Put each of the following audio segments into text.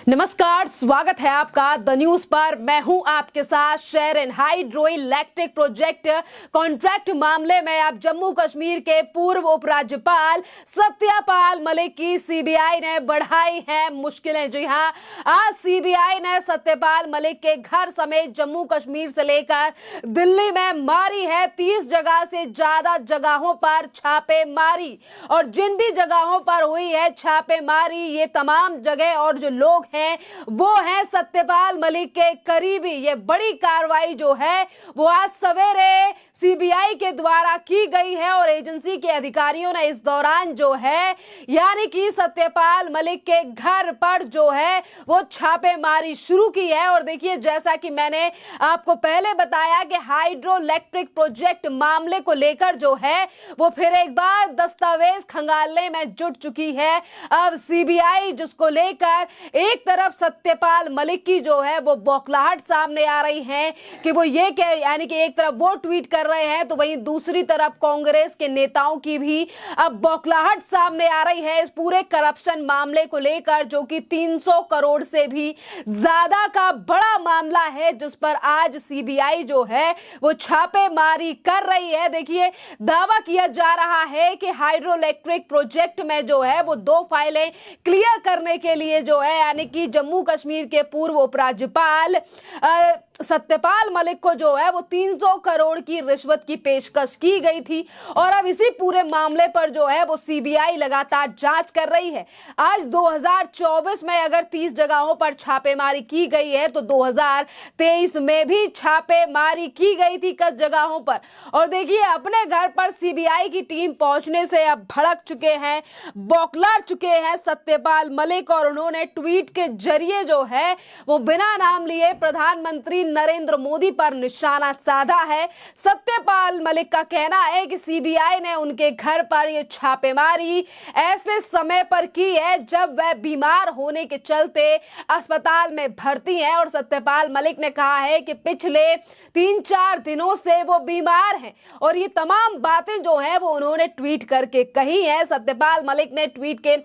नमस्कार, स्वागत है आपका द न्यूज पर। मैं हूं आपके साथ Sharon. Hydroelectric project contract मामले में अब जम्मू कश्मीर के पूर्व उपराज्यपाल सत्यपाल मलिक की सीबीआई ने बढ़ाई है मुश्किलें। जी हां, आज सीबीआई ने सत्यपाल मलिक के घर समेत जम्मू कश्मीर से लेकर दिल्ली में मारी है 30 जगह से ज्यादा जगहों पर छापेमारी। और जिन भी जगहों पर हुई है छापेमारी, ये तमाम जगह और जो लोग हैं वो हैं सत्यपाल मलिक के करीबी। ये बड़ी कार्रवाई जो है वो आज सवेरे सीबीआई के द्वारा की गई है और एजेंसी के अधिकारियों ने इस दौरान जो है यानी कि सत्यपाल मलिक के घर पर जो है वो छापेमारी शुरू की है। और देखिए, जैसा कि मैंने आपको पहले बताया कि हाइड्रो इलेक्ट्रिक प्रोजेक्ट मामले को लेकर जो है वो फिर एक बार दस्तावेज खंगालने में जुट चुकी है। अब सीबीआई जिसको लेकर एक तरफ सत्यपाल मलिक की जो है वो बौखलाहट सामने आ रही है कि वो ये क्या, यानी कि एक तरफ वो ट्वीट कर रहे हैं तो वहीं दूसरी तरफ कांग्रेस के नेताओं की भी अब बौखलाहट सामने आ रही है इस पूरे करप्शन मामले को लेकर, जो कि 300 करोड़ से भी ज्यादा का बड़ा मामला है जिस पर आज सीबीआई जो है वो छापेमारी कर रही है। देखिए, दावा किया जा रहा है कि हाइड्रो इलेक्ट्रिक प्रोजेक्ट में जो है वो 2 फाइलें क्लियर करने के लिए जो है यानी कि जम्मू कश्मीर के पूर्व उपराज्यपाल सत्यपाल मलिक को जो है वो 300 करोड़ की रिश्वत की पेशकश की गई थी। और अब इसी पूरे मामले पर जो है वो सीबीआई लगातार जांच कर रही है। आज 2024 में अगर 30 जगहों पर छापेमारी की गई है तो 2023 में भी छापेमारी की गई थी कुछ जगहों पर। और देखिए, अपने घर पर सीबीआई की टीम पहुंचने से अब भड़क चुके हैं, बौखला चुके हैं सत्यपाल मलिक। और उन्होंने ट्वीट के जरिए जो है वो बिना नाम लिए प्रधानमंत्री नरेंद्र मोदी पर निशाना साधा है। सत्यपाल मलिक का कहना है कि सीबीआई ने उनके घर पर यह छापेमारी ऐसे समय पर की है जब वह बीमार होने के चलते अस्पताल में भर्ती हैं। और सत्यपाल मलिक ने कहा है कि पिछले 3-4 दिनों से वो बीमार हैं। और ये तमाम बातें जो है वो उन्होंने ट्वीट करके कही है। सत्यपाल मलिक ने ट्वीट के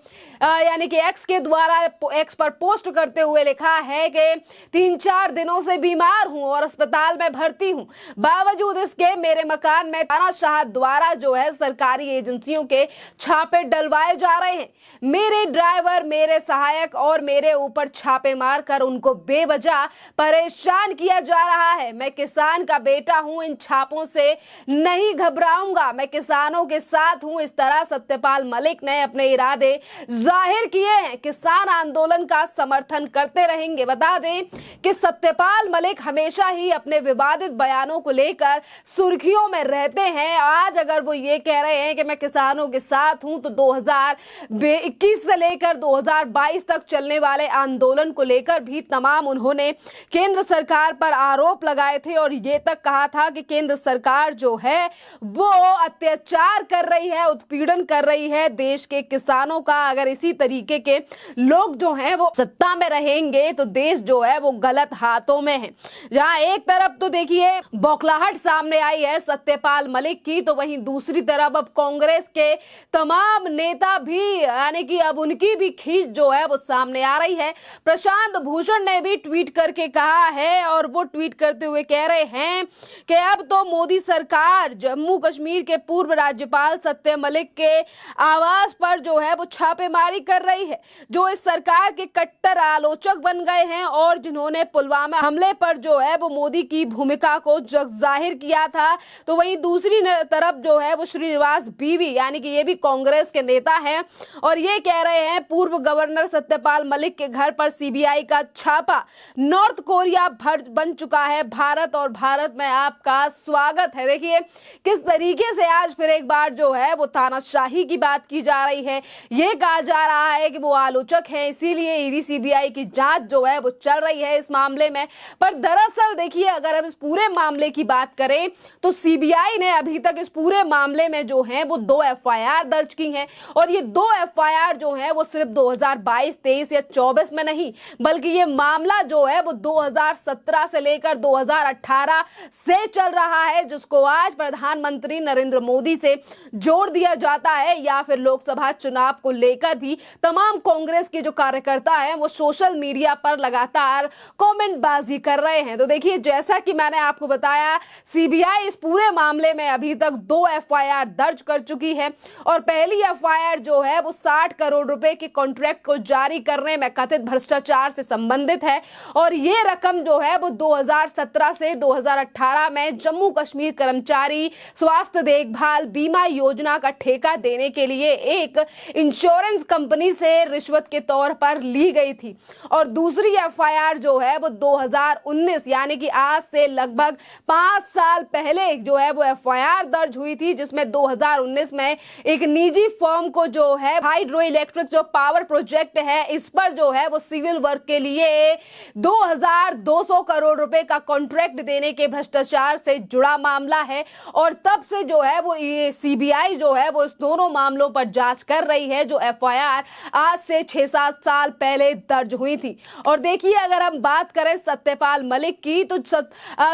यानी कि एक्स के द्वारा एक्स पर पोस्ट करते हुए लिखा है कि 3-4 दिनों से बीमार हूं और अस्पताल में भर्ती हूं। बावजूद इसके मेरे मकान में तानाशाह द्वारा जो है सरकारी एजेंसियों के छापे डलवाए जा रहे हैं। मेरे ड्राइवर, मेरे सहायक और मेरे ऊपर छापे मारकर उनको बेवजह परेशान किया जा रहा है। मैं किसान का बेटा हूं, इन छापों से नहीं घबराऊंगा, मैं किसानों के साथ हूं। इस तरह सत्यपाल मलिक ने अपने इरादे जाहिर किए हैं। किसान आंदोलन का समर्थन करते रहेंगे। बता दें कि सत्यपाल मलिक हमेशा ही अपने विवादित बयानों को लेकर सुर्खियों में रहते हैं। आज अगर वो ये कह रहे हैं कि मैं किसानों के साथ हूं तो 2021 से लेकर 2022 तक चलने वाले आंदोलन को लेकर भी तमाम उन्होंने केंद्र सरकार पर आरोप लगाए थे और ये तक कहा था कि केंद्र सरकार जो है वो अत्याचार कर रही है, उत्पीड़न कर रही है देश के किसानों का। अगर इसी तरीके के लोग जो हैं वो सत्ता में रहेंगे तो देश जो है वो गलत हाथों में है। जहां एक तरफ तो देखिए बौखलाहट सामने आई है सत्यपाल मलिक की, तो वहीं दूसरी तरफ अब कांग्रेस के तमाम नेता भी यानी कि अब उनकी भी खींच जो है वो सामने आ रही है। प्रशांत भूषण ने भी ट्वीट करके कहा है और वो ट्वीट करते हुए कह रहे हैं कि अब तो मोदी सरकार जम्मू कश्मीर के पूर्व राज्यपाल सत्यपाल मलिक के आवास पर जो है वो छापेमारी कर रही है, जो इस सरकार के कट्टर आलोचक बन गए हैं और जिन्होंने पुलवामा हमले पर जो है वो मोदी की भूमिका को जाहिर किया था। तो वहीं दूसरी तरफ जो है वो श्रीनिवास बीवी यानी कि ये भी कांग्रेस के नेता हैं और ये कह रहे हैं पूर्व गवर्नर सत्यपाल मलिक के घर पर सीबीआई का छापा, नॉर्थ कोरिया बन चुका है भारत और भारत में आपका स्वागत है। देखिए किस तरीके से आज फिर एक बार जो है वो तानाशाही की बात की जा रही है। ये कहा जा रहा है कि वो आलोचक हैं, इसीलिए ईडी सीबीआई की जांच जो है वो चल रही है इस मामले में। पर दरअसल देखिए, अगर हम इस पूरे मामले की बात करें तो सीबीआई ने अभी तक इस पूरे मामले में जो है वो 2 एफआईआर दर्ज की हैं, और ये 2 एफआईआर जो है वो सिर्फ 2022, 23 या 24 में नहीं, बल्कि ये मामला जो है वो 2017 से लेकर 2018 से चल रहा है, जिसको आज प्रधानमंत्री नरेंद्र मोदी से जोड़ दिया जाता है। या फिर लोकसभा चुनाव को लेकर भी तमाम कांग्रेस के जो कार्यकर्ता हैं वो सोशल मीडिया पर लगातार कमेंट बाजी कर रहे हैं। तो देखिए, जैसा कि मैंने आपको बताया, सीबीआई इस पूरे मामले में अभी तक 2 एफआईआर दर्ज कर चुकी है, और पहली एफआईआर जो है वो 60 करोड़ रुपए के कॉन्ट्रैक्ट को जारी करने में कथित भ्रष्टाचार से संबंधित है, और ये रकम जो है वो 2017 से 2018 में जम्मू कश्मीर कर्मचारी स्वास्थ्य देखभाल बीमा योजना का ठेका देने के लिए एक इंश्योरेंस कंपनी से रिश्वत के तौर पर ली गई थी। और दूसरी एफआईआर जो है वो 2019 यानी कि आज से लगभग 5 साल पहले जो है वो एफआईआर दर्ज हुई थी, जिसमें 2019 में एक निजी फर्म को जो है हाइड्रो इलेक्ट्रिक जो पावर प्रोजेक्ट है, इस पर जो है वो सिविल वर्क के लिए 2200 करोड़ रुपए का कॉन्ट्रैक्ट देने के भ्रष्टाचार से जुड़ा मामला है। और तब से जो है वो ये सीबीआई जो है वो इस दोनों मामलों पर जांच कर रही है, जो एफआईआर आज से 6-7 साल पहले दर्ज हुई थी। और देखिए, अगर हम बात करें सत्यपाल मलिक की, तो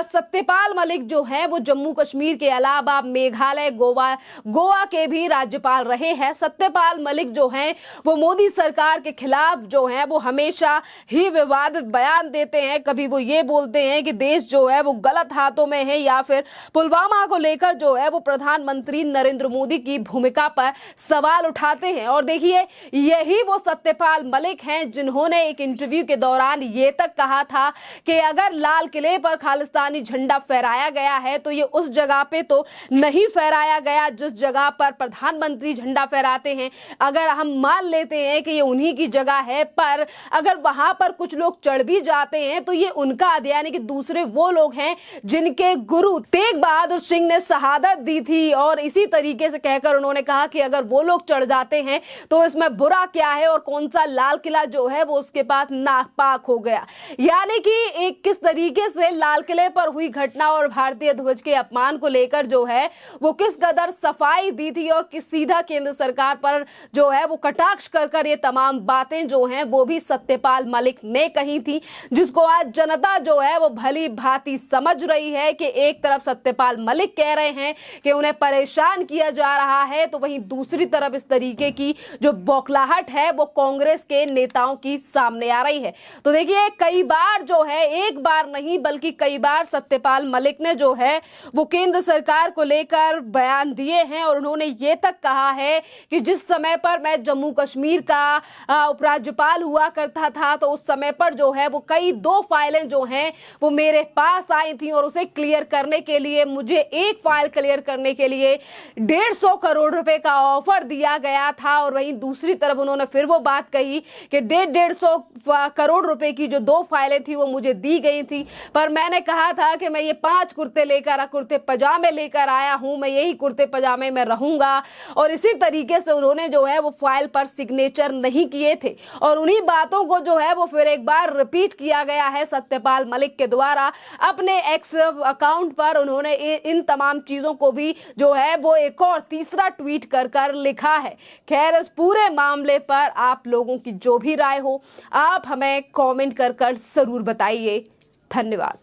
सत्यपाल मलिक जो है वो जम्मू कश्मीर के अलावा मेघालय, गोवा के भी राज्यपाल रहे हैं। सत्यपाल मलिक जो हैं वो मोदी सरकार के खिलाफ जो है वो हमेशा ही विवादित बयान देते हैं। कभी वो ये बोलते हैं कि देश जो है वो गलत हाथों में है, या फिर पुलवामा को लेकर जो है वो प्रधानमंत्री नरेंद्र मोदी की भूमिका पर सवाल उठाते हैं। और देखिए, यही वो सत्यपाल मलिक हैं जिन्होंने एक इंटरव्यू के दौरान ये तक कहा था कि अगर लाल किले पर खालिस्तानी झंडा फहराया गया है तो ये उस जगह पे तो नहीं फहराया गया जिस जगह पर प्रधानमंत्री झंडा फहराते हैं। अगर हम मान लेते हैं कि ये उन्हीं की जगह है, पर अगर वहां पर कुछ लोग चढ़ भी जाते हैं तो ये उनका यानी कि दूसरे वो लोग हैं जिनके गुरु तेग बहादुर सिंह ने शहादत दी थी। और इसी तरीके से कहकर उन्होंने कहा कि अगर वो लोग चढ़ जाते हैं तो इसमें बुरा क्या है, और कौन सा लाल किला जो है वो उसके पास नापाक हो गया। यानी कि एक किस तरीके से लाल किले पर हुई घटना और भारतीय ध्वज के अपमान को लेकर जो है वो किस कदर सफाई दी थी, और किस सीधा केंद्र सरकार पर जो है वो कटाक्ष कर ये तमाम बातें जो हैं वो भी सत्यपाल मलिक ने कही थी, जिसको आज जनता जो है वो भली भांति समझ रही है कि एक तरफ सत्यपाल मलिक कह रहे हैं कि उन्हें परेशान किया जा रहा है, तो वहीं दूसरी तरफ इस तरीके की जो बौखलाहट है वो कांग्रेस के नेताओं की सामने आ रही है। तो देखिए, कई बार जो है, एक बार नहीं बल्कि कई बार सत्यपाल मलिक ने जो है वो केंद्र सरकार को लेकर बयान दिए हैं, और उन्होंने ये तक कहा है कि जिस समय पर मैं जम्मू कश्मीर का उपराज्यपाल हुआ करता था तो उस समय पर जो है वो कई 2 फाइलें जो हैं वो मेरे पास आई थी, और उसे क्लियर करने के लिए मुझे एक फाइल क्लियर करने के लिए 150 करोड़ रुपए का ऑफर दिया गया था। और वहीं दूसरी तरफ उन्होंने फिर वो बात कही कि 150 करोड़ रुपए की जो 2 फाइलें थी वो मुझे दी गई थी, पर मैंने कहा था कि मैं ये 5 कुर्ते पजामे लेकर आया हूं, मैं यही कुर्ते पजामे में रहूंगा। और इसी तरीके से उन्होंने जो है वो फाइल पर सिग्नेचर नहीं किए थे, और उन्हीं बातों को जो है वो फिर एक बार रिपीट किया गया है सत्यपाल मलिक के द्वारा अपने एक्स अकाउंट पर। उन्होंने इन तमाम चीजों को भी जो है वो एक और तीसरा ट्वीट कर लिखा है। खैर, इस पूरे मामले पर आप लोगों की जो भी राय हो आप हमें कमेंट कर जरूर बताइए। धन्यवाद।